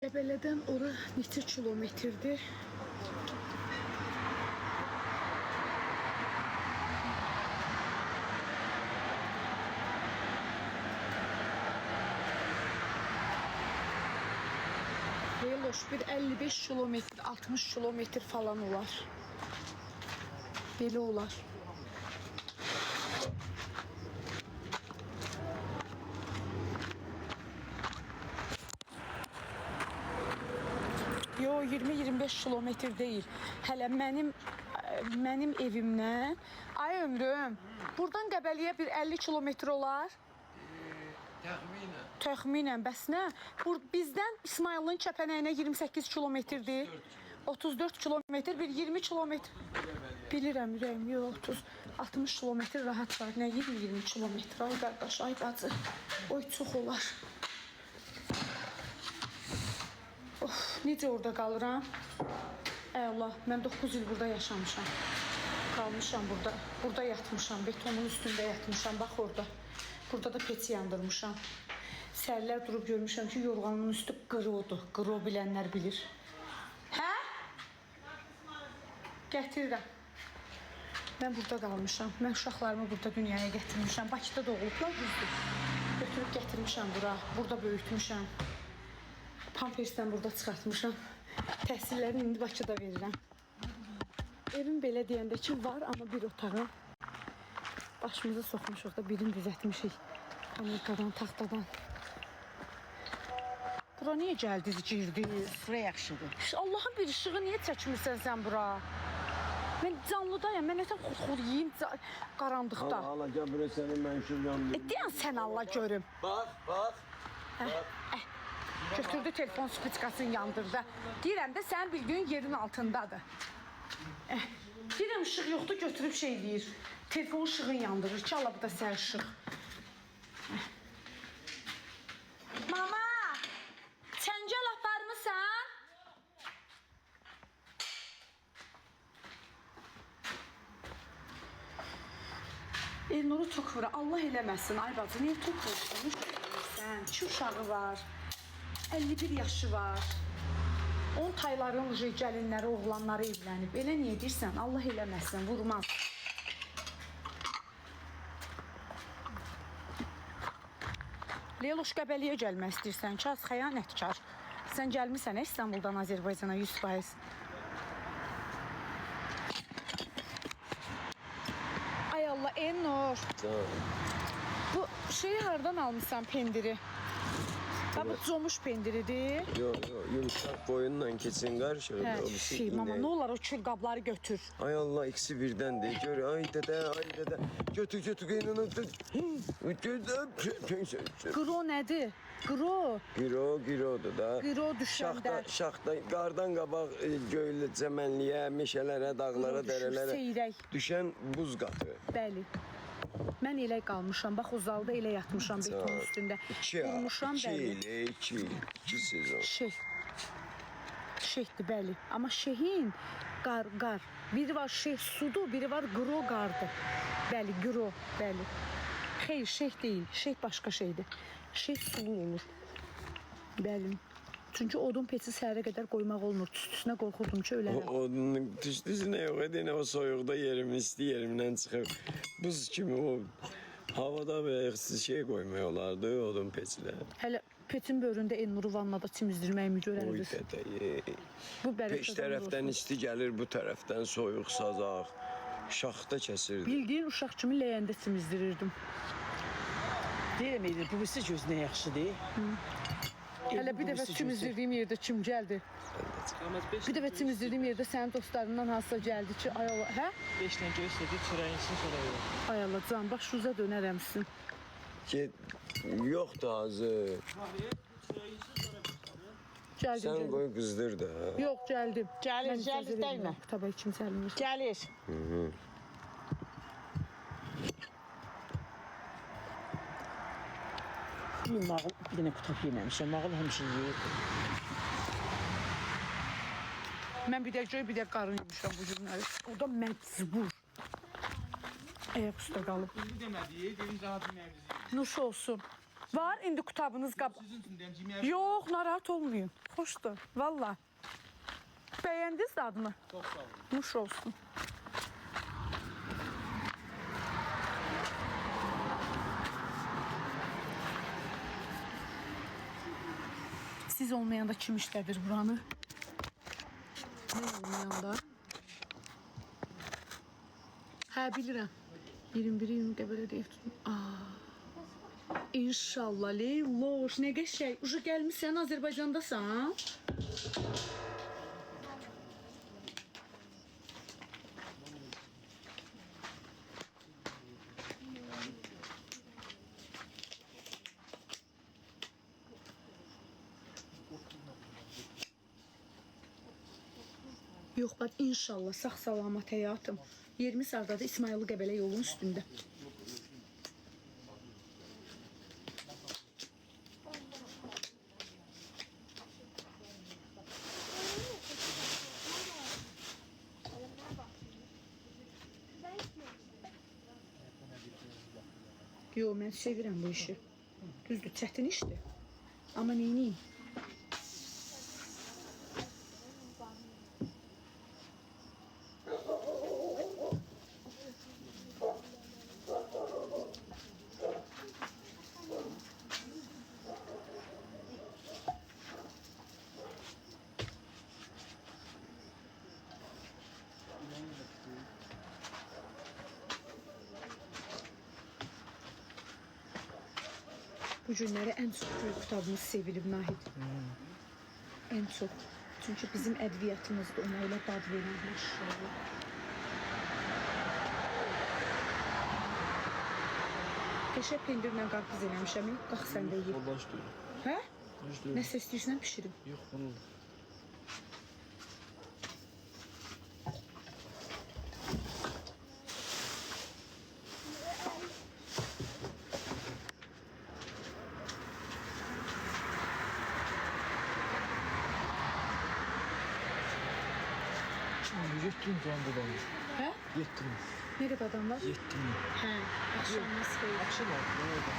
Qəbələdən ora neçə kilometrdir? Veloş bir 55 kilometr, 60 kilometr falan olar. Belə olar. Yo, 20-25 kilometr deyil. Hələ mənim evimdən, ay ömrüm, buradan Qəbəliyə bir 50 kilometr olar. Təxminən, bəs nə? Bizdən İsmailin Kəpənəyinə 28 kilometrdir. 34 kilometr, bir 20 kilometr. Bilirəm, ürəyim, yox, 60 kilometr rahat var. Nə 20 kilometr, ay qardaş, ay bacı. Oy, çox olar. Of, necə orada qalıram? Ey Allah, mən 9 il burada yaşamışam. Qalmışam burada. Burada yatmışam, betonun üstündə yatmışam, bax orada. Burada da peti yandırmışam. Səhərlər durub görmüşəm ki, yorğanın üstü qırodur. Qıro bilənlər bilir. Hə? Gətirirəm. Mən burada qalmışam. Mən uşaqlarımı burada dünyaya gətirmişəm. Bakıda doğulublar, düzdür. Götürüb gətirmişəm bura. Burada böyütmüşəm. Pampersdən burada çıxartmışam. Təhsillərini indi Bakıda verirəm. Evim belə deyəndə ki, var, amma bir otağı. Başımıza soxmuşuq da birini düzətmişik. Amerikadan, taxtadan. Bura niyə gəldiniz, girdiniz? Bura yaxşıdır. Allahın bir işığı niyə çəkmirsən sən bura? Mən canlıdayım, mən nətən xud yiyim qaranlıqda. Allah gəl bura səni mən şur yandım. Deyən sən Allah görüm. Bax. Götürdü telefon spiçkasını yandırdı. Deyirəm də sənin bildiyin yerin altındadır. Deyirəm ışıq yoxdur, götürüb şey deyir. Telefon ışığını yandırır ki, Allah bu da sən ışıq. Mama, çəngəl aparmısan? Elnuru tok vura, Allah eləməsin. Ay bacı, niyə tok vursun? Sən, 2 uşağı var. 51 yaşı var. 10 tayların gəlinləri, oğlanları evlənib. Elə niyə deyirsən? Allah eləməsin, vurmaz. Leloş Qəbəliyə gəlmək istəyirsən ki, az xəyanətkar. Sən gəlmirsən İstanbuldan Azərbaycana 100%. Ay Allah, Elnur. Bu şeyi hardan almışsan pendiri? Ha, bu comuş pendiridir. Yok, yumuşak boyundan kesin karışır. Şey mama, ne olar o külqabları götür. Ay Allah, ikisi birden de gör. Ay dede. Götür. Qro nədir? Qro. Girodur da. Qro düşəndə. Şaxta, qardan qabaq göylü çəmənliyə, meşələrə, dağlara, dərələrə Seyrək. düşən buz qatı. Bəli. Mən elə qalmışam. Bax, o zalda elə yatmışam betonun üstündə. 2 sezon. Şeyhdir, bəli. Amma şeyhin qar. Biri var şeyh sudur, biri var qro qardır. Bəli, qro, bəli. Xeyr, şeyh deyil. Şeyh başqa şeydir. Şeyh sulu olur. Bəli. Çünki odun peci səhərə qədər qoymaq olmur. Tüstüsünə qorxurdum ki, ölərəm. Odunun tüstüsünə yox edin, o soyuqda isti yerimdən çıxıb. Buz kimi o havada və şey qoymaq olardı odun peçlə. Hələ peçin böründə Elnuru vannada çimizdirməyimi görərdiniz. Oy dədəyi. Bu Peç tərəfdən isti gəlir, bu tərəfdən soyuq sazaq. Şaxta kəsirdi. Bildiyin uşaq kimi ləyəndə çimizdirirdim. Deyirəm, bu birisi gözünə yaxşıdır. Hələ bir dəfə çimizdirdiyim yerdə kim gəldi? Bir dəfə çimizdirdiyim yerdə sənin dostlarından hansısa gəldi ki, ay Allah, hə? 5 dənə göstərdi, çörəyinsin sonra verir. Ay Allah, can, bax şuza dönərəmsin. Ki, yoxdur hazır. Sən qoy qızdır da. Yox, gəldim. Gəlir, dəymə. Kitaba kim səlmir. Gəlir. Mağıl bir dənə qutab yeməmişəm. Mağıl həmişə yeyir. Mən bir də göy, bir də qarın yemişəm bu günləri. O da məcbur. Ayaq üstə qalıb. Demədi, dedim daha bilməyimiz. Nuş olsun. Var indi qutabınız qab. Sizin üçün deyəm, yeməyə Yox, narahat olmayın. Xoşdur, valla. Bəyəndiniz dadını? çox sağ olun. Nuş olsun. Siz olmayanda kim işlədir buranı? Mən olmayanda? Hə, bilirəm. 21-20 Qəbələ deyib tutun. İnşallah, Leyloş, nə qəşəng. Uşa gəlmişsən, Azərbaycandasan. Yox, bax, inşallah, sağ-salamat həyatım. Yerimiz hardadır? İsmayılı Qəbələ yolun üstündə. Yox, mən sevirəm bu işi. Düzdür, çətin işdir. Amma neyniyim? Bu günləri ən çox köy qutabımız sevilib Nahid. Ən çox. Çünki bizim ədviyyatımızda ona elə dad verir maşallah. Qəşə pendirlə qarpız eləmişəm. Qalx sən də ye. Baş deyil. Hə? Baş deyil. Nəsə istəyirsən pişirim. Yox, bunu. Yettin can buradan. Hə? Yettin. Nə qədər adam var? Yettin. Hə. Axşamınız xeyir. Akşam oldu. Ne oldu?